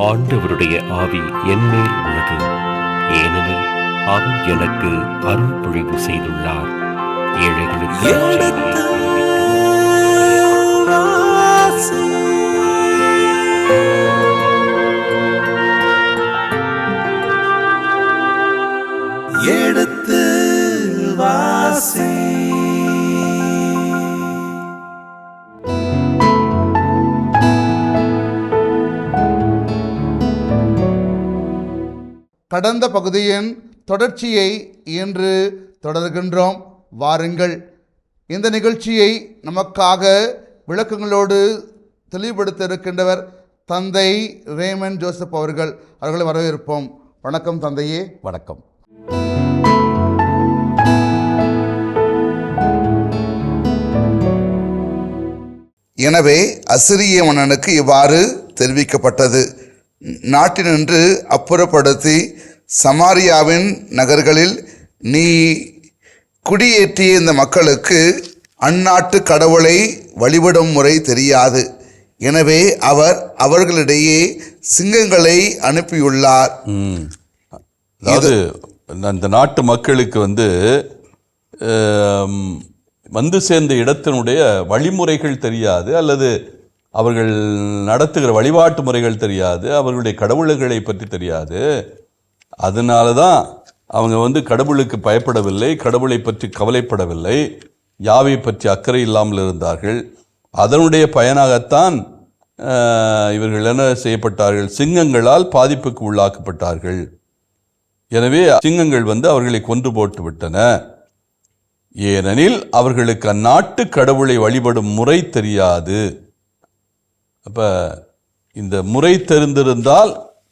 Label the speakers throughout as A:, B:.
A: ஆண்டவருடைய ஆவி என்மேல் உள்ளது, ஏனெனில் அவர் எனக்கு அருள் பொழிவு செய்துள்ளார். ஏழைகளுக்கு
B: எடுத்து வாசி.
C: கடந்த பகுதியின் தொடர்ச்சியை இன்று தொடர்கின்றோம். வாருங்கள், இந்த நிகழ்ச்சியை நமக்காக விளக்கங்களோடு தெளிவுபடுத்த இருக்கின்றவர் தந்தை ரேமன் ஜோசப் அவர்களை வரவேற்போம். வணக்கம் தந்தையே.
D: வணக்கம்.
C: எனவே அசிரிய மன்னனுக்கு இவ்வாறு தெரிவிக்கப்பட்டது: நாட்டினின்று அப்புறப்படுத்தி சமாரியாவின் நகர்களில் நீ குடியேற்றிய இந்த மக்களுக்கு அந்நாட்டு கடவுளை வழிபடும் முறை தெரியாது. எனவே அவர் அவர்களிடையே சிங்கங்களை அனுப்பியுள்ளார்.
D: அதாவது அந்த நாட்டு மக்களுக்கு வந்து சேர்ந்த இடத்தினுடைய வழிமுறைகள் தெரியாது, அல்லது அவர்கள் நடத்துகிற வழிபாட்டு முறைகள் தெரியாது, அவர்களுடைய கடவுள்களை பற்றி தெரியாது. அதனால தான் அவங்க கடவுளுக்கு பயப்படவில்லை, கடவுளை பற்றி கவலைப்படவில்லை, யாவை பற்றி அக்கறை இல்லாமல் இருந்தார்கள். அதனுடைய பயனாகத்தான் இவர்கள் என்ன செய்யப்பட்டார்கள்? சிங்கங்களால் பாதிப்புக்கு உள்ளாக்கப்பட்டார்கள். எனவே சிங்கங்கள் அவர்களை கொன்று போட்டு விட்டன. ஏனெனில் அவர்களுக்கு அந்நாட்டு கடவுளை வழிபடும் முறை தெரியாது. அப்போ இந்த முறை தெரிந்திருந்தால்,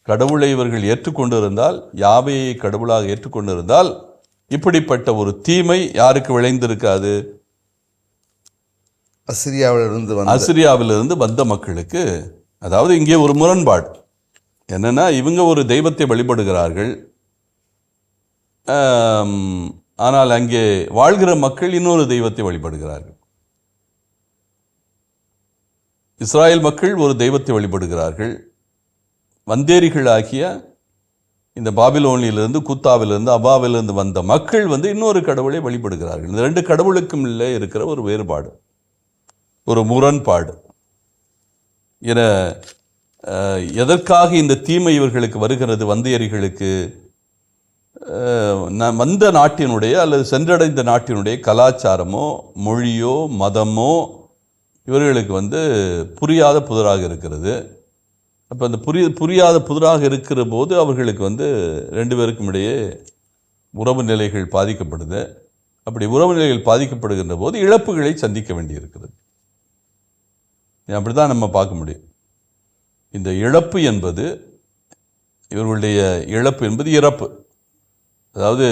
D: கடவுளை இவர்கள் ஏற்றுக்கொண்டிருந்தால், யாவையை கடவுளாக ஏற்றுக்கொண்டிருந்தால், இப்படிப்பட்ட ஒரு தீமை யாருக்கு விளைந்திருக்காது? அசிரியாவிலிருந்து வந்த மக்களுக்கு. அதாவது இங்கே ஒரு முரண்பாடு என்னன்னா, இவங்க ஒரு தெய்வத்தை வழிபடுகிறார்கள், ஆனால் அங்கே வாழ்கிற மக்கள் இன்னொரு தெய்வத்தை வழிபடுகிறார்கள். இஸ்ராயல் மக்கள் ஒரு தெய்வத்தை வழிபடுகிறார்கள். வந்தேரிகளாகிய இந்த பாபிலோனிலிருந்து, கூத்தாவிலிருந்து, அபாவிலிருந்து வந்த மக்கள் இன்னொரு கடவுளை வழிபடுகிறார்கள். இந்த ரெண்டு கடவுளுக்கும் இல்லை இருக்கிற ஒரு வேறுபாடு, ஒரு முரண்பாடு. என எதற்காக இந்த தீமை இவர்களுக்கு வருகிறது? வந்தேரிகளுக்கு வந்த நாட்டினுடைய அல்லது சென்றடைந்த நாட்டினுடைய கலாச்சாரமோ மொழியோ மதமோ இவர்களுக்கு புரியாத புதிராக இருக்கிறது. அப்போ அந்த புரியாத புதிராக இருக்கிற போது அவர்களுக்கு ரெண்டு பேருக்கும் இடையே உறவு நிலைகள் பாதிக்கப்படுது. அப்படி உறவு நிலைகள் பாதிக்கப்படுகின்ற போது இழப்புகளை சந்திக்க வேண்டியிருக்கிறது. அப்படி தான் நம்ம பார்க்க முடியும். இந்த இழப்பு என்பது, இவர்களுடைய இழப்பு என்பது இறப்பு. அதாவது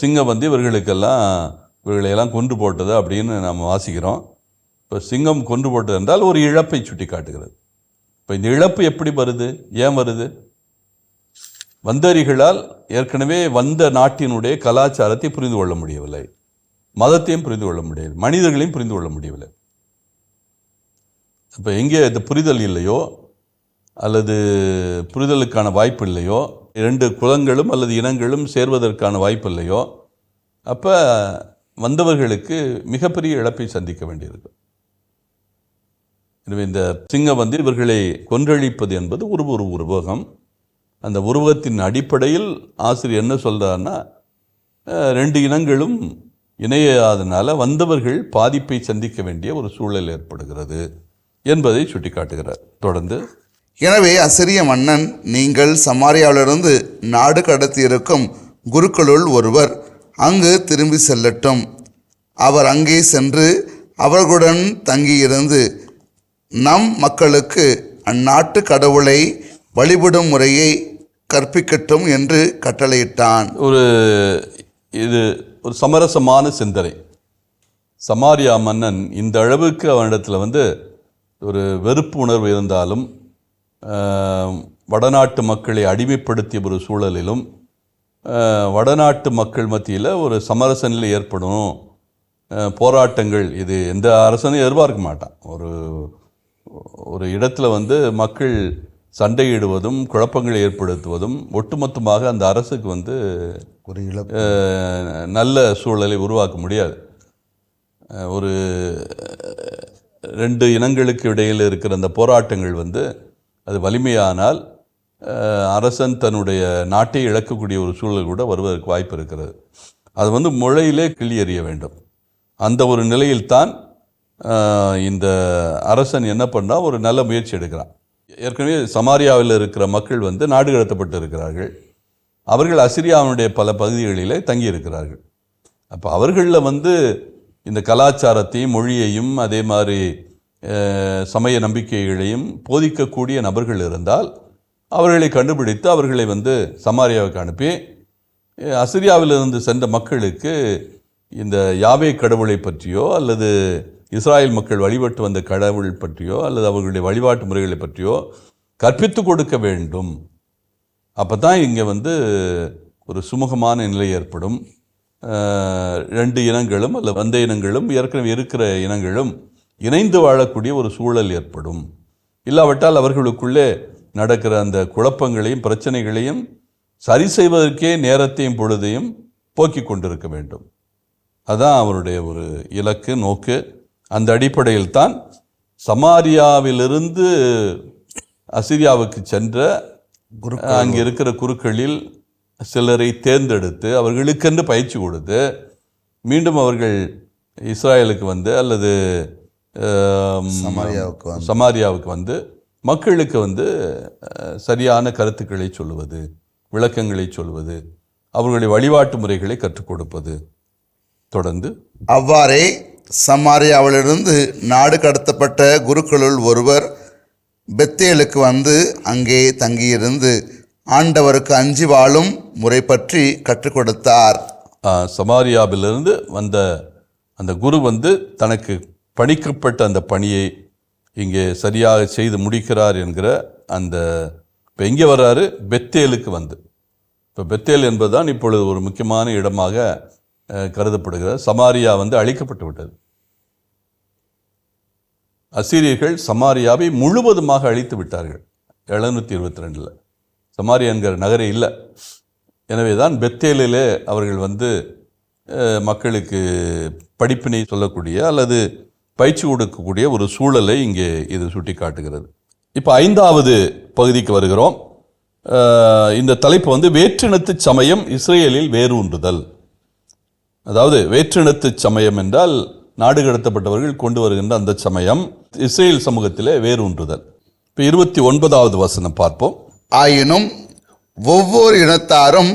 D: சிங்கம் இவர்களையெல்லாம் கொன்று போட்டது அப்படின்னு நாம் வாசிக்கிறோம். இப்போ சிங்கம் கொன்று போட்டது என்றால் ஒரு இழப்பை சுட்டி காட்டுகிறது. இப்போ இந்த இழப்பு எப்படி வருது? ஏன் வருது? வந்தேரிகளால் ஏற்கனவே வந்த நாட்டினுடைய கலாச்சாரத்தை புரிந்து கொள்ள முடியவில்லை, மதத்தையும் புரிந்து கொள்ள முடியவில்லை, மனிதர்களையும் புரிந்து கொள்ள முடியவில்லை. இப்போ எங்கே இந்த புரிதல் இல்லையோ, அல்லது புரிதலுக்கான வாய்ப்பு இல்லையோ, இரண்டு குலங்களும் அல்லது இனங்களும் சேர்வதற்கான வாய்ப்பு இல்லையோ, அப்போ வந்தவர்களுக்கு மிகப்பெரிய இழப்பை சந்திக்க வேண்டியிருக்கு. எனவே இந்த சிங்கம் இவர்களை கொன்றழிப்பது என்பது ஒரு உருவகம். அந்த உருவத்தின் அடிப்படையில் ஆசிரியர் என்ன சொல்கிறாருன்னா, ரெண்டு இனங்களும் இணையாதனால வந்தவர்கள் பாதிப்பை சந்திக்க வேண்டிய ஒரு சூழல் ஏற்படுகிறது என்பதை சுட்டிக்காட்டுகிறார். தொடர்ந்து,
C: எனவே அசிரிய மன்னன், நீங்கள் சமாரியாவிலிருந்து நாடு கடத்தியிருக்கும் குருக்களுள் ஒருவர் அங்கு திரும்பி செல்லட்டும். அவர் அங்கே சென்று அவர்களுடன் தங்கியிருந்து நம் மக்களுக்கு அந்நாட்டு கடவுளை வழிபடும் முறையை கற்பிக்கட்டும் என்று கட்டளையிட்டான்.
D: இது ஒரு சமரசமான சிந்தனை. சமாரியா மன்னன் இந்த அளவுக்கு அவனிடத்தில் ஒரு வெறுப்பு உணர்வு இருந்தாலும், வடநாட்டு மக்களை அடிமைப்படுத்திய ஒரு சூழலிலும் வடநாட்டு மக்கள் மத்தியில் ஒரு சமரச நிலை ஏற்படணும், போராட்டங்கள், இது எந்த அரசனையும் எதிர்பார்க்க மாட்டான். ஒரு இடத்துல மக்கள் சண்டையிடுவதும் குழப்பங்களை ஏற்படுத்துவதும் ஒட்டுமொத்தமாக அந்த அரசுக்கு வந்து
C: ஒரு இழப்பு.
D: நல்ல சூழலை உருவாக்க முடியாது. ஒரு 2 இனங்களுக்கு இடையில் இருக்கிற அந்த போராட்டங்கள் வந்து அது வலிமையானால் அரசன் தன்னுடைய நாட்டை இழக்கக்கூடிய ஒரு சூழல் கூட வருவதற்கு வாய்ப்பு இருக்கிறது. அது வந்து முளையிலே கிள்ளி எறிய வேண்டும். அந்த ஒரு நிலையில்தான் இந்த அரசன் என்ன பண்ணால் ஒரு நல்ல முயற்சி எடுக்கிறான். ஏற்கனவே சமாரியாவில் இருக்கிற மக்கள் வந்து நாடு கடத்தப்பட்டு இருக்கிறார்கள். அவர்கள் அசிரியாவினுடைய பல பகுதிகளிலே தங்கியிருக்கிறார்கள். அப்போ அவர்களில் வந்து இந்த கலாச்சாரத்தையும் மொழியையும் அதே மாதிரி சமய நம்பிக்கைகளையும் போதிக்கக்கூடிய நபர்கள் இருந்தால் அவர்களை கண்டுபிடித்து அவர்களை வந்து சமாரியாவுக்கு அனுப்பி அசிரியாவிலிருந்து சென்ற மக்களுக்கு இந்த யாவே கடவுளை பற்றியோ அல்லது இஸ்ராயல் மக்கள் வழிபட்டு வந்த கடவுள் பற்றியோ அல்லது அவர்களுடைய வழிபாட்டு முறைகளை பற்றியோ கற்பித்து கொடுக்க வேண்டும். அப்போ தான் இங்கே வந்து ஒரு சுமூகமான நிலை ஏற்படும். 2 இனங்களும் அல்ல வந்த இனங்களும் ஏற்கனவே இருக்கிற இனங்களும் இணைந்து வாழக்கூடிய ஒரு சூழல் ஏற்படும். இல்லாவிட்டால் அவர்களுக்குள்ளே நடக்கிற அந்த குழப்பங்களையும் பிரச்சனைகளையும் சரி செய்வதற்கே நேரத்தையும் பொழுதையும் போக்கி கொண்டிருக்க வேண்டும். அதுதான் அவருடைய ஒரு இலக்கு, நோக்கு. அந்த அடிப்படையில் தான் சமாரியாவிலிருந்து அசிரியாவுக்கு சென்ற அங்கே இருக்கிற குருக்களில் சிலரை தேர்ந்தெடுத்து அவர்களுக்கென்று பயிற்சி கொடுத்து மீண்டும் அவர்கள் இஸ்ராயலுக்கு வந்து அல்லது சமாரியாவுக்கு வந்து மக்களுக்கு வந்து சரியான கருத்துக்களை சொல்லுவது, விளக்கங்களை சொல்வது, அவர்களுடைய வழிபாட்டு முறைகளை கற்றுக் கொடுப்பது. தொடர்ந்து
C: அவ்வாறே சமாரியாவிலிருந்து நாடு கடத்தப்பட்ட குருக்களுள் ஒருவர் பெத்தேலுக்கு வந்து அங்கே தங்கியிருந்து ஆண்டவருக்கு அஞ்சி வாழும் முறை பற்றி கற்றுக் கொடுத்தார்.
D: சமாரியாவிலிருந்து வந்த அந்த குரு வந்து தனக்கு பணிக்கப்பட்ட அந்த பணியை இங்கே சரியாக செய்து முடிக்கிறார் என்கிற அந்த இப்போ எங்கே வர்றாரு? பெத்தேலுக்கு வந்து. இப்போ பெத்தேல் என்பதுதான் இப்பொழுது ஒரு முக்கியமான இடமாக கருதப்படுகிறது. சமாரியா வந்து அழிக்கப்பட்டு விட்டது. அசீரியர்கள் சமாரியாவை முழுவதுமாக அழித்து விட்டார்கள் 722. சமாரியா என்கிற நகரே இல்லை. எனவே தான் பெத்தேலிலே அவர்கள் வந்து மக்களுக்கு படிப்பினை சொல்லக்கூடிய அல்லது பயிற்சி கொடுக்கக்கூடிய ஒரு சூழலை இங்கே இது சுட்டி காட்டுகிறது. இப்போ 5வது பகுதிக்கு வருகிறோம். இந்த தலைப்பு வந்து வேற்றினத்து சமயம் இஸ்ரேலில் வேரூன்றுதல். அதாவது வேற்றினத்து சமயம் என்றால் நாடு கடத்தப்பட்டவர்கள் கொண்டு வருகின்ற அந்த சமயம் இஸ்ரேல் சமூகத்திலே வேரூன்றுதல். இப்போ 29வது வசனம் பார்ப்போம்.
C: ஆயினும் ஒவ்வொரு இனத்தாரும்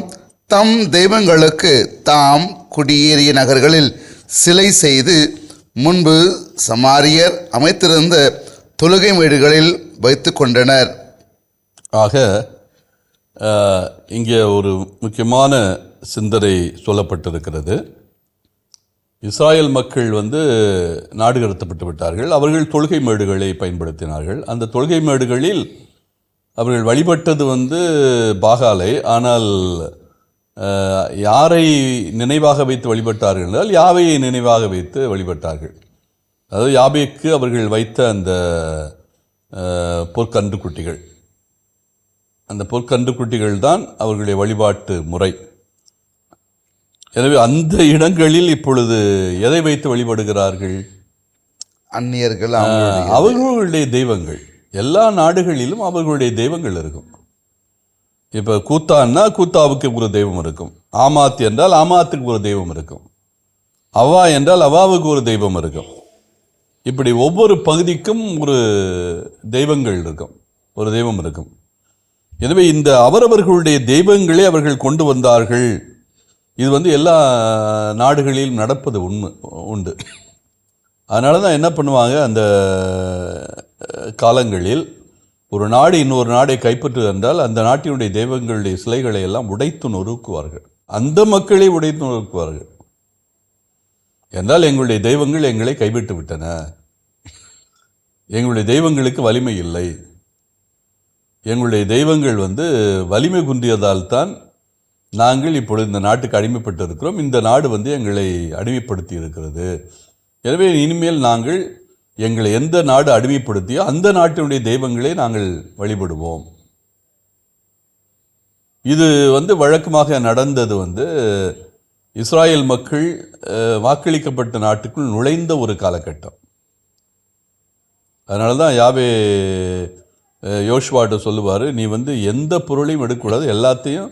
C: தம் தெய்வங்களுக்கு தாம் குடியேறிய நகர்களில் சிலை செய்து முன்பு சமாரியர் அமைத்திருந்த தொழுகை மேடுகளில் வைத்து கொண்டனர்.
D: ஆக இங்கே ஒரு முக்கியமான சிந்தனை சொல்லப்பட்டிருக்கிறது. இஸ்ராயல் மக்கள் வந்து நாடு கடத்தப்பட்டு விட்டார்கள். அவர்கள் தொழுகை மேடுகளை பயன்படுத்தினார்கள். அந்த தொழுகை மேடுகளில் அவர்கள் வழிபட்டது வந்து பாகாலை. ஆனால் யாரை நினைவாக வைத்து வழிபட்டார்கள் என்றால் யாவையை நினைவாக வைத்து வழிபட்டார்கள். அதாவது யாபேக்கு அவர்கள் வைத்த அந்த பொற்கன்றுக்குட்டிகள், அந்த பொற்கன்றுக்குட்டிகள் தான் அவர்களுடைய வழிபாட்டு முறை. எனவே அந்த இடங்களில் இப்பொழுது எதை வைத்து வழிபடுகிறார்கள்?
C: அந்நியர்கள்,
D: அவர்களுடைய தெய்வங்கள். எல்லா நாடுகளிலும் அவர்களுடைய தெய்வங்கள் இருக்கும். இப்போ கூத்தான்னா கூத்தாவுக்கு ஒரு தெய்வம் இருக்கும். ஆமாத் என்றால் ஆமாத்துக்கு ஒரு தெய்வம் இருக்கும். அவா என்றால் அவாவுக்கு ஒரு தெய்வம் இருக்கும். இப்படி ஒவ்வொரு பகுதிக்கும் ஒரு தெய்வங்கள் இருக்கும், ஒரு தெய்வம் இருக்கும். எனவே இந்த அவரவர்களுடைய தெய்வங்களே அவர்கள் கொண்டு வந்தார்கள். இது வந்து எல்லா நாடுகளிலும் நடப்பது உண்டு. அதனால தான் என்ன பண்ணுவாங்க, அந்த காலங்களில் ஒரு நாடு இன்னொரு நாடை கைப்பற்று என்றால் அந்த நாட்டினுடைய தெய்வங்களுடைய சிலைகளை எல்லாம் உடைத்து நொறுக்குவார்கள். அந்த மக்களை உடைத்து நொறுக்குவார்கள். என்றால் எங்களுடைய தெய்வங்கள் எங்களை கைவிட்டு விட்டன, எங்களுடைய தெய்வங்களுக்கு வலிமை இல்லை, எங்களுடைய தெய்வங்கள் வந்து வலிமை குன்றியதால் தான் நாங்கள் இப்பொழுது இந்த நாட்டுக்கு அடிமைப்பட்டு இருக்கிறோம், இந்த நாடு வந்து எங்களை அடிமைப்படுத்தி இருக்கிறது. எனவே இனிமேல் நாங்கள் எங்களை எந்த நாடு அடிமைப்படுத்தியோ அந்த நாட்டினுடைய தெய்வங்களை நாங்கள் வழிபடுவோம். இது வழக்கமாக நடந்தது இஸ்ராயேல் மக்கள் வாக்களிக்கப்பட்ட நாட்டுக்குள் நுழைந்த ஒரு காலகட்டம். அதனால தான் யாவே யோசுவாட்ட சொல்லுவார், நீ எந்த பொருளையும் எடுக்கக்கூடாது, எல்லாத்தையும்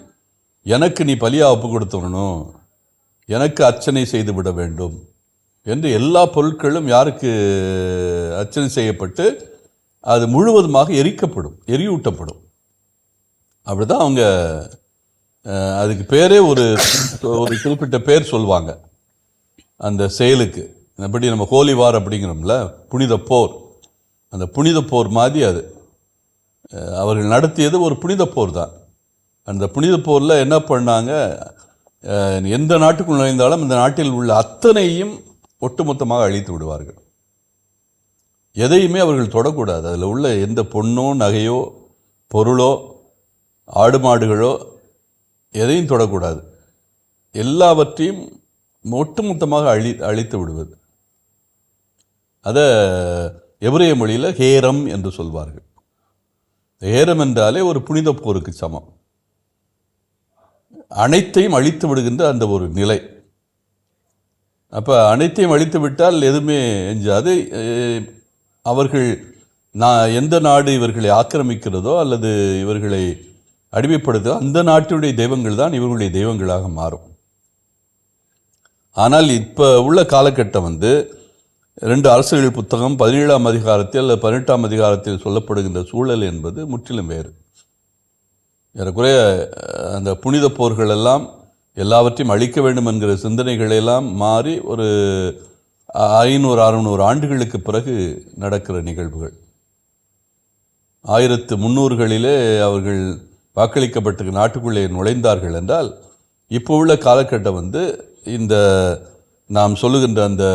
D: எனக்கு நீ பலியாக ஒப்பு கொடுத்துடணும், எனக்கு அர்ச்சனை செய்து விட வேண்டும் என்று எல்லா பொருட்களும் யாருக்கு அர்ச்சனை செய்யப்பட்டு அது முழுவதுமாக எரியூட்டப்படும். அப்படி தான் அவங்க அதுக்கு பேரே ஒரு குறிப்பிட்ட பேர் சொல்லுவாங்க அந்த செயலுக்கு. எப்படி நம்ம ஹோலி வார் அப்படிங்கிறோம்ல, புனித போர், அந்த புனித போர் மாதிரி அது அவர்கள் நடத்தியது ஒரு புனித போர் தான். அந்த புனித போரில் என்ன பண்ணாங்க, எந்த நாட்டுக்குள் நுழைந்தாலும் அந்த நாட்டில் உள்ள அத்தனையும் ஒட்டுமொத்தமாக அழித்து விடுவார்கள். எதையுமே அவர்கள் தொடக்கூடாது. அதில் உள்ள எந்த பொண்ணோ நகையோ பொருளோ ஆடு மாடுகளோ எதையும் தொடக்கூடாது. எல்லாவற்றையும் ஒட்டுமொத்தமாக அழித்து விடுவது. அதை எபிரேய மொழியில் ஹேரம் என்று சொல்வார்கள். ஹேரம் என்றாலே ஒரு புனித போருக்கு சமம். அனைத்தையும் அழித்து விடுகின்ற அந்த ஒரு நிலை. அப்போ அனைத்தையும் அழித்து விட்டால் எதுவுமே எஞ்சாது. அவர்கள் எந்த நாடு இவர்களை ஆக்கிரமிக்கிறதோ அல்லது இவர்களை அடிமைப்படுத்தோ அந்த நாட்டுடைய தெய்வங்கள் தான் இவர்களுடைய தெய்வங்களாக மாறும். ஆனால் இப்போ உள்ள காலகட்டம் 2 அரசுகள் புத்தகம் 17ஆம் அதிகாரத்தில் அல்லது 18ஆம் அதிகாரத்தில் சொல்லப்படுகின்ற சூழல் என்பது முற்றிலும் வேறு. ஏறக்குறைய அந்த புனித போர்கள் எல்லாம் எல்லாவற்றையும் அழிக்க வேண்டும் என்கிற சிந்தனைகளெல்லாம் மாறி ஒரு 500-600 ஆண்டுகளுக்கு பிறகு நடக்கிற நிகழ்வுகள். 1300களிலே அவர்கள் வாக்களிக்கப்பட்ட நாட்டுக்குள்ளே நுழைந்தார்கள் என்றால் இப்போ உள்ள காலகட்டம் இந்த நாம் சொல்லுகின்ற அந்த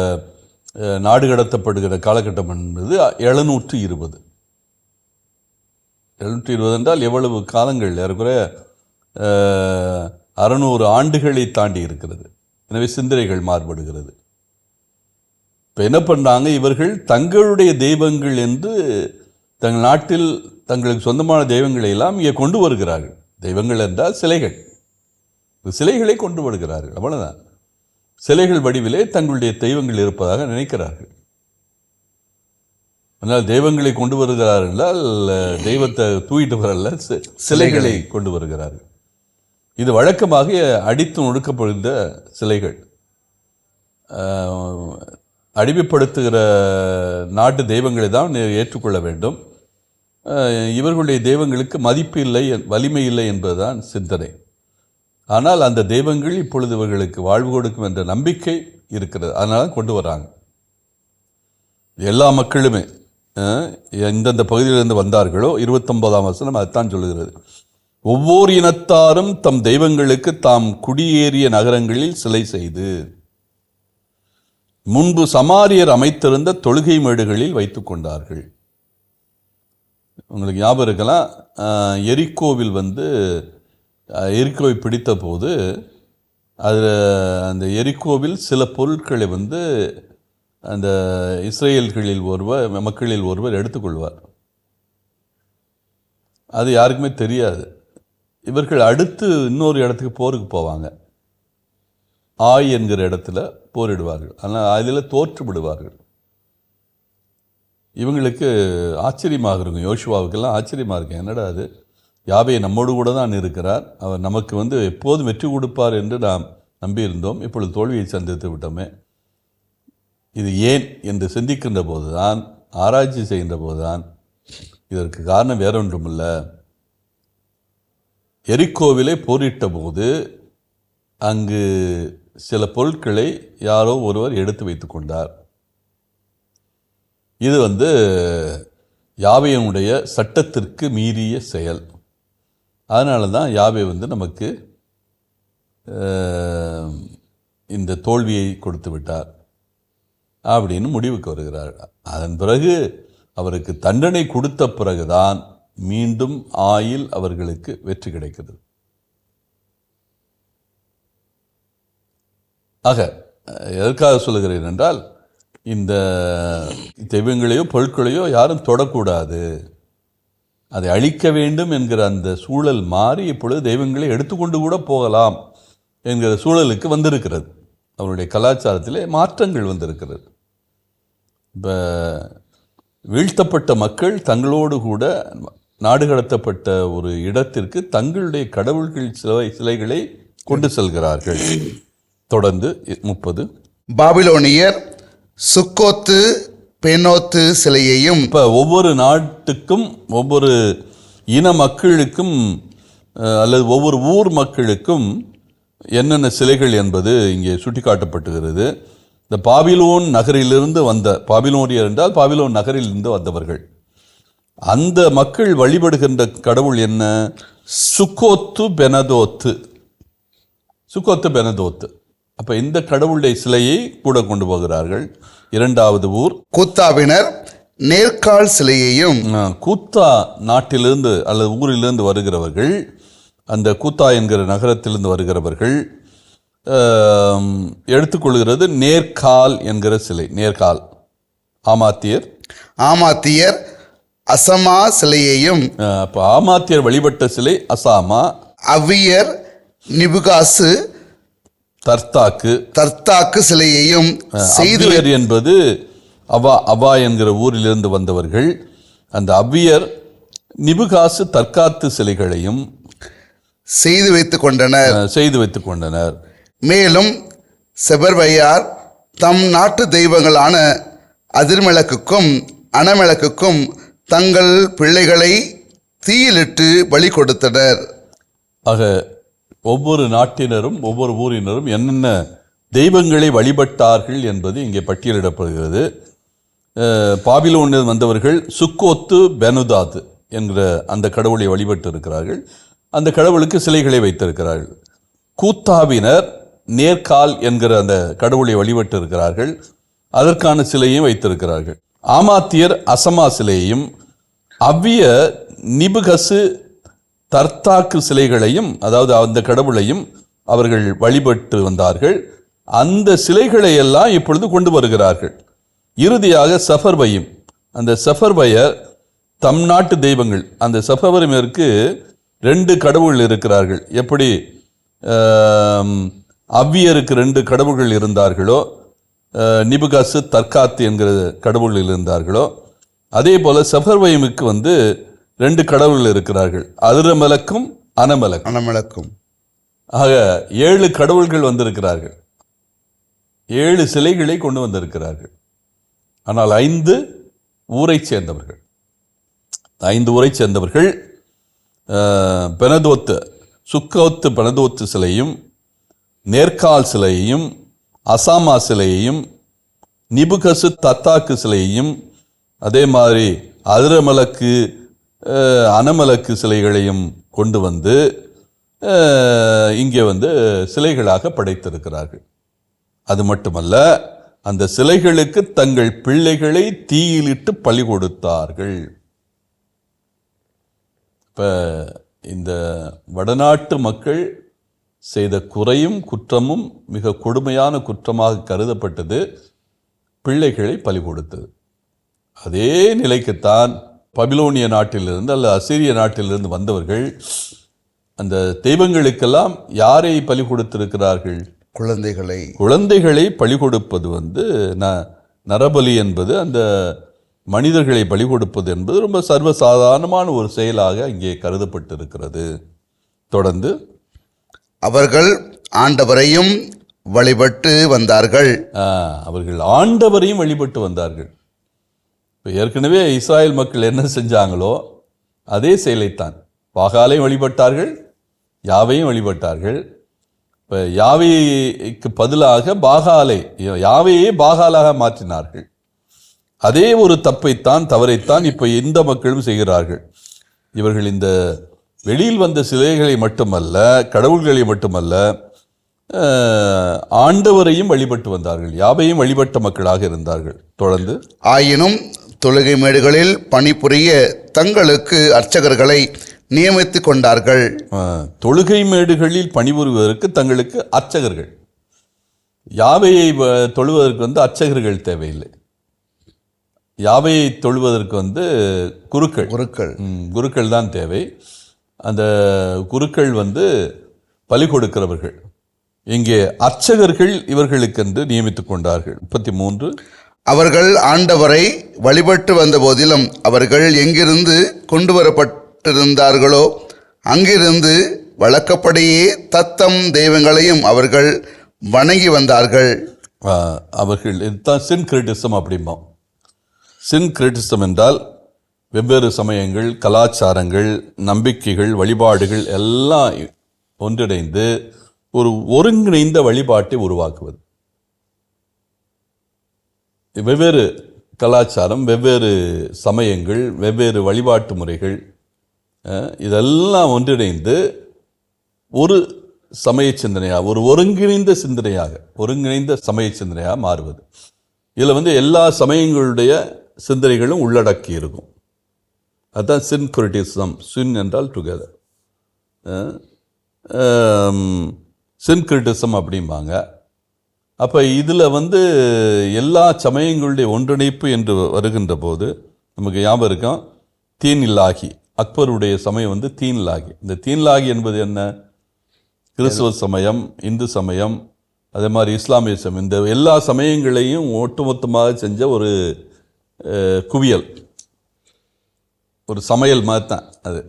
D: நாடு கடத்தப்படுகிற காலகட்டம் என்பது 720 என்றால் எவ்வளவு காலங்கள், ஏறக்குறைய 600 ஆண்டுகளை தாண்டி இருக்கிறது. எனவே சிந்தனைகள் மாறுபடுகிறது. இப்போ என்ன பண்ணுறாங்க, இவர்கள் தங்களுடைய தெய்வங்கள் என்று தங்கள் நாட்டில் தங்களுக்கு சொந்தமான தெய்வங்களை எல்லாம் இங்கே கொண்டு வருகிறார்கள். தெய்வங்கள் என்றால் சிலைகள், சிலைகளை கொண்டு வருகிறார்கள், அவ்வளோதான். சிலைகள் வடிவிலே தங்களுடைய தெய்வங்கள் இருப்பதாக நினைக்கிறார்கள். ஆனால் தெய்வங்களை கொண்டு வருகிறார்கள் என்றால் தெய்வத்தை தூக்கிட்டு வரல, சிலைகளை கொண்டு வருகிறார்கள். இது வழக்கமாக அடித்து ஒடுக்கப்படுகின்ற சிலைகள். அடிமைப்படுத்துகிற நாட்டு தெய்வங்களை தான் ஏற்றுக்கொள்ள வேண்டும். இவர்களுடைய தெய்வங்களுக்கு மதிப்பு இல்லை, வலிமை இல்லை என்பதுதான் சிந்தனை. ஆனால் அந்த தெய்வங்கள் இப்பொழுது இவர்களுக்கு வாழ்வு கொடுக்கும் என்ற நம்பிக்கை இருக்கிறது. அதனால கொண்டு வராங்க. எல்லா மக்களுமே எந்தெந்த பகுதியிலிருந்து வந்தார்களோ 29ஆம் வசனம் அதுதான் சொல்லுகிறது. ஒவ்வொரு இனத்தாரும் தம் தெய்வங்களுக்கு தாம் குடியேறிய நகரங்களில் சிலை செய்து முன்பு சமாரியர் அமைத்திருந்த தொழுகை மேடுகளில் வைத்து கொண்டார்கள். உங்களுக்கு ஞாபகம் இருக்கலாம், எரிக்கோவில் எரிக்கோவை பிடித்த போது அந்த எரிக்கோவில் சில பொருட்களை அந்த இஸ்ரேல்களில் மக்களில் ஒருவர் எடுத்துக்கொள்வார். அது யாருக்குமே தெரியாது. இவர்கள் அடுத்து இன்னொரு இடத்துக்கு போருக்கு போவாங்க. ஆய் என்கிற இடத்துல போரிடுவார்கள். ஆனால் அதில் தோற்று விடுவார்கள். இவங்களுக்கு ஆச்சரியமாக இருக்கும், யோசுவாவுக்கெல்லாம் ஆச்சரியமாக இருக்கும். என்னடா அது, யாவே நம்மோடு கூட தான் இருக்கிறார், அவர் நமக்கு எப்போதும் வெற்றி கொடுப்பார் என்று நாம் நம்பியிருந்தோம், இப்பொழுது தோல்வியை சந்தித்து விட்டோமே, இது ஏன் என்று சிந்திக்கின்ற போது தான், ஆராய்ச்சி செய்கின்ற போது தான் இதற்கு காரணம் வேறொன்றுமில்ல. எரிக்கோவிலே போரிட்ட போது அங்கு சில பொருட்களை யாரோ ஒருவர் எடுத்து வைத்து கொண்டார். இது யாவேனுடைய சட்டத்திற்கு மீறிய செயல். அதனால தான் யாவே நமக்கு இந்த தோல்வியை கொடுத்து விட்டார் அப்படின்னு முடிவுக்கு வருகிறார். அதன் பிறகு அவருக்கு தண்டனை கொடுத்த பிறகுதான் மீண்டும் ஆயில் அவர்களுக்கு வெற்றி கிடைக்கிறது. ஆக எதற்காக சொல்லுகிறேன் என்றால், இந்த தெய்வங்களையோ பொருட்களையோ யாரும் தொடக்கூடாது, அதை அழிக்க வேண்டும் என்கிற அந்த சூழல் மாறி இப்பொழுது தெய்வங்களை எடுத்துக்கொண்டு கூட போகலாம் என்கிற சூழலுக்கு வந்திருக்கிறது. அவருடைய கலாச்சாரத்திலே மாற்றங்கள் வந்திருக்கிறது. இப்போ வீழ்த்தப்பட்ட மக்கள் தங்களோடு கூட நாடு கடத்தப்பட்ட ஒரு இடத்திற்கு தங்களுடைய கடவுள்கள் சிலைகளை கொண்டு செல்கிறார்கள். தொடர்ந்து 30.
C: பாபிலோனியர் சுக்கோத்து பெனோத்து சிலையையும்.
D: இப்போ ஒவ்வொரு நாட்டுக்கும் ஒவ்வொரு இன மக்களுக்கும் அல்லது ஒவ்வொரு ஊர் மக்களுக்கும் என்னென்ன சிலைகள் என்பது இங்கே சுட்டிக்காட்டப்பட்டுகிறது. இந்த பாபிலோன் நகரிலிருந்து வந்த பாபிலோனியர் என்றால் பாபிலோன் நகரிலிருந்து வந்தவர்கள். அந்த மக்கள் வழிபடுகின்ற கடவுள் என்ன? சுக்கோத்து பெனதோத்து. சுக்கோத்து பெனதோத்து. அப்போ இந்த கடவுளுடைய சிலையை கூட கொண்டு போகிறார்கள். 2வது ஊர்
C: கூத்தாவினர் நேர்கால் சிலையையும்.
D: கூத்தா நாட்டிலிருந்து அல்லது ஊரிலிருந்து வருகிறவர்கள், அந்த கூத்தா என்கிற நகரத்திலிருந்து வருகிறவர்கள் எடுத்துக்கொள்கிறது நேர்கால் என்கிற சிலை. நேர்கால்.
C: ஆமாத்தியர் அசமா சிலையையும்.
D: அப்போ ஆமாத்தியர் வழிபட்ட சிலை அசாமா.
C: அவ்வியர் நிபுகாசு தர்த்தாக்கு சிலையையும் செய்து.
D: அவ்வியர் என்பது அவா என்கிற ஊரிலிருந்து வந்தவர்கள். அந்த அவ்வியர் நிபுகாசு தர்க்காத்து சிலைகளையும்
C: செய்து வைத்துக் கொண்டனர். மேலும் செபர்வையார் தம் நாட்டு தெய்வங்களான அதிர்மெலக்குக்கும் அனமெலக்குக்கும் தங்கள் பிள்ளைகளை தீயிலிட்டு பலி கொடுத்தனர்.
D: ஆக ஒவ்வொரு நாட்டினரும் ஒவ்வொரு ஊரினரும் என்னென்ன தெய்வங்களை வழிபட்டார்கள் என்பது இங்கே பட்டியலிடப்படுகிறது. பாபிலோனில் வந்தவர்கள் சுக்கோத்து பெனுதாத் என்கிற அந்த கடவுளை வழிபட்டு இருக்கிறார்கள். அந்த கடவுளுக்கு சிலைகளை வைத்திருக்கிறார்கள். கூத்தாவினர் நேர்கால் என்கிற அந்த கடவுளை வழிபட்டு இருக்கிறார்கள். அதற்கான சிலையும் வைத்திருக்கிறார்கள். ஆமாத்தியர் அசமா சிலையையும் அவ்விய நிபுகசு தர்த்தாக்கு சிலைகளையும், அதாவது அந்த கடவுளையும் அவர்கள் வழிபட்டு வந்தார்கள். அந்த சிலைகளை எல்லாம் இப்பொழுது கொண்டு வருகிறார்கள். இறுதியாக சஃபர்வையும். அந்த சஃபர்வையர் தம் நாட்டு தெய்வங்கள். அந்த சஃபர்வையருக்கு 2 கடவுள் இருக்கிறார்கள். எப்படி அவ்வியருக்கு 2 கடவுள்கள் இருந்தார்களோ, நிபுகாசு தர்க்காத்து என்கிற கடவுள்கள் இருந்தார்களோ, அதே போல சஃபர்வையமுக்கு 2 கடவுள்கள் இருக்கிறார்கள். அதிரமலக்கும் அனமலக்கும். ஆக 7 கடவுள்கள் வந்திருக்கிறார்கள். 7 சிலைகளை கொண்டு வந்திருக்கிறார்கள். ஆனால் 5 ஊரை சேர்ந்தவர்கள். 5 ஊரை சேர்ந்தவர்கள் பெனதோத்து சுக்கோத்து பெனதோத்து சிலையும் நேர்கால் சிலையையும் அசாமா சிலையையும் நிபுகசு தத்தாக்கு சிலையையும் அதே மாதிரி அதிரமலக்கு அனமலக்கு சிலைகளையும் கொண்டு வந்து இங்கே சிலைகளாக படைத்திருக்கிறார்கள். அது மட்டுமல்ல, அந்த சிலைகளுக்கு தங்கள் பிள்ளைகளை தீயிலிட்டு பலி கொடுத்தார்கள். இப்போ இந்த வடநாட்டு மக்கள் செய்த குறையும் குற்றமும் மிக கொடுமையான குற்றமாக கருதப்பட்டது பிள்ளைகளை பலி கொடுத்தது. அதே நிலைக்குத்தான் பபிலோனிய நாட்டிலிருந்து அல்லது அசீரிய நாட்டிலிருந்து வந்தவர்கள் அந்த தெய்வங்களுக்கெல்லாம் யாரை பலி கொடுத்திருக்கிறார்கள்? குழந்தைகளை பலி கொடுப்பது நரபலி என்பது, அந்த மனிதர்களை பலி கொடுப்பது என்பது ரொம்ப சர்வசாதாரணமான ஒரு செயலாக இங்கே கருதப்பட்டிருக்கிறது. தொடர்ந்து
C: அவர்கள் ஆண்டவரையும் வழிபட்டு வந்தார்கள்.
D: அவர்கள் ஆண்டவரையும் வழிபட்டு வந்தார்கள். இப்போ ஏற்கனவே இஸ்ராயல் மக்கள் என்ன செஞ்சாங்களோ அதே செயலைத்தான். பாகாலையும் வழிபட்டார்கள், யாவையும் வழிபட்டார்கள். இப்போ யாவைக்கு பதிலாக யாவையே பாகாலாக மாற்றினார்கள். அதே ஒரு தவறைத்தான் இப்போ இந்த மக்களும் செய்கிறார்கள். இவர்கள் இந்த வெளியில் வந்த சிலைகளை மட்டுமல்ல, கடவுள்களை மட்டுமல்ல, ஆண்டவரையும் வழிபட்டு வந்தார்கள். யாவையும் வழிபட்ட மக்களாக இருந்தார்கள். தொடர்ந்து
C: ஆயினும் தொழுகை மேடுகளில் பணிபுரிய தங்களுக்கு அர்ச்சகர்களை நியமித்துக் கொண்டார்கள்.
D: தொழுகை மேடுகளில் பணிபுரிவதற்கு தங்களுக்கு அர்ச்சகர்கள். யாவையை தொழுவதற்கு வந்து அர்ச்சகர்கள் தேவையில்லை. யாவையை தொழுவதற்கு வந்து குருக்கள் தான் தேவை. அந்த குருக்கள் வந்து பலி கொடுக்கிறவர்கள். இங்கே அர்ச்சகர்கள் இவர்களுக்கென்று நியமித்துக் கொண்டார்கள். 33
C: அவர்கள் ஆண்டவரை வழிபட்டு வந்த போதிலும் அவர்கள் எங்கிருந்து கொண்டு வரப்பட்டிருந்தார்களோ அங்கிருந்து வழக்கப்படியே தத்தம் தெய்வங்களையும் அவர்கள் வணங்கி வந்தார்கள்.
D: அவர்கள் இதுதான் சின்கிரிட்டிசம் அப்படிம்போம். சின்கிரிட்டிசம் என்றால் வெவ்வேறு சமயங்கள், கலாச்சாரங்கள், நம்பிக்கைகள், வழிபாடுகள் எல்லாம் ஒன்றிணைந்து ஒரு ஒருங்கிணைந்த வழிபாட்டை உருவாக்குவது. வெவ்வேறு கலாச்சாரம், வெவ்வேறு சமயங்கள், வெவ்வேறு வழிபாட்டு முறைகள் இதெல்லாம் ஒன்றிணைந்து ஒரு சமய சிந்தனையாக, ஒரு ஒருங்கிணைந்த சமய சிந்தனையாக மாறுவது. இதில் வந்து எல்லா சமயங்களுடைய சிந்தனைகளும் உள்ளடக்கி இருக்கும். அதுதான் சின்கிரிட்டிசம். சின் என்றால் டுகெதர். சின்கிரிட்டிசம் அப்படிம்பாங்க. அப்போ இதில் வந்து எல்லா சமயங்களுடைய ஒன்றிணைப்பு என்று வருகின்ற போது நமக்கு ஞாபகம் இருக்கும் தீன் இல்லாகி. அக்பருடைய சமயம் வந்து தீன் இல்லாகி. இந்த தீன் இல்லாகி என்பது என்ன? கிறிஸ்துவ சமயம், இந்து சமயம், அதே மாதிரி இஸ்லாமிய சமயம், இந்த எல்லா சமயங்களையும் ஒட்டுமொத்தமாக செஞ்ச ஒரு குவியல், ஒரு சமையல் மாதிரி தான் அது.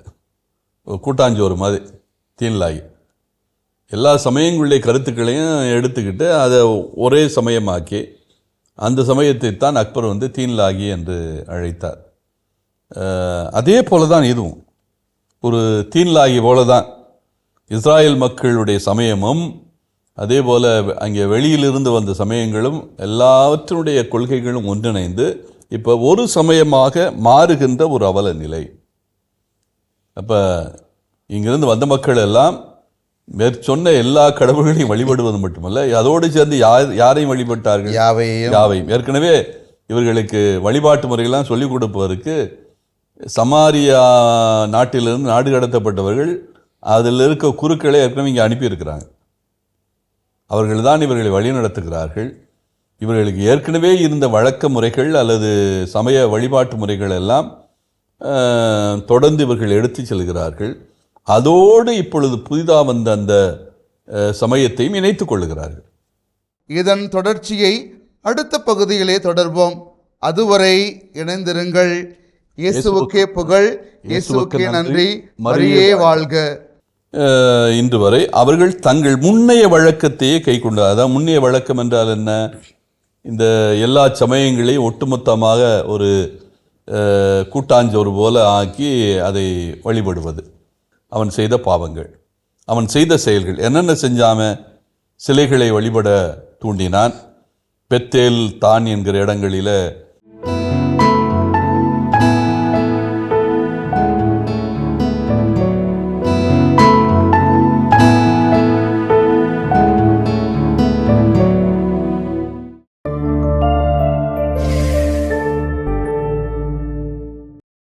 D: ஒரு கூட்டாஞ்சோறு மாதிரி தீன்லாகி. எல்லா சமயங்களுடைய கருத்துக்களையும் எடுத்துக்கிட்டு அதை ஒரே சமயமாக்கி அந்த சமயத்தை தான் அக்பர் வந்து தீன்லாகி என்று அழைத்தார். அதே போல தான் இதுவும் ஒரு தீன்லாகி போல தான் இஸ்ராயல் மக்களுடைய சமயமும், அதே போல் அங்கே வெளியிலிருந்து வந்த சமயங்களும் எல்லாவற்றினுடைய கொள்கைகளும் ஒன்றிணைந்து இப்போ ஒரு சமயமாக மாறுகின்ற ஒரு அவல நிலை. அப்போ இங்கிருந்து வந்த மக்கள் எல்லாம் மேற்சொன்ன எல்லா கடவுள்களையும் வழிபடுவது மட்டுமல்ல, அதோடு சேர்ந்து யாரையும் வழிபட்டார்கள்? யாவையும். ஏற்கனவே இவர்களுக்கு வழிபாட்டு முறைகள்லாம் சொல்லிக் கொடுப்பதற்கு சமாரியா நாட்டிலிருந்து நாடு கடத்தப்பட்டவர்கள் அதில் இருக்க குருக்களை ஏற்கனவே இங்கே அனுப்பியிருக்கிறாங்க. அவர்கள் தான் இவர்களை வழிநடத்துகிறார்கள். இவர்களுக்கு ஏற்கனவே இருந்த வழக்க முறைகள் அல்லது சமய வழிபாட்டு முறைகள் எல்லாம் தொடர்ந்து இவர்கள் எடுத்து செல்கிறார்கள். அதோடு இப்பொழுது புதிதாக வந்த அந்த சமயத்தையும் இணைத்துக் கொள்ளுகிறார்கள்.
C: இதன் தொடர்ச்சியை அடுத்த பகுதியிலே தொடர்வோம். அதுவரை இணைந்திருங்கள். இயேசுவுக்கே புகழ், இயேசுவுக்கே நன்றி, மரியே வாழ்க.
D: இன்று வரை அவர்கள் தங்கள் முன்னைய வழக்கத்தையே கை கொண்டார். அதான் முன்னைய வழக்கம் என்றால் என்ன? இந்த எல்லா சமயங்களையும் ஒட்டுமொத்தமாக ஒரு கூட்டாஞ்சோறு போல ஆக்கி அதை வழிபடுவது. அவன் செய்த பாவங்கள், அவன் செய்த செயல்கள் என்னென்ன செஞ்சாம? சிலைகளை வழிபட தூண்டினான். பெத்தேல், தான் என்கிற இடங்களில்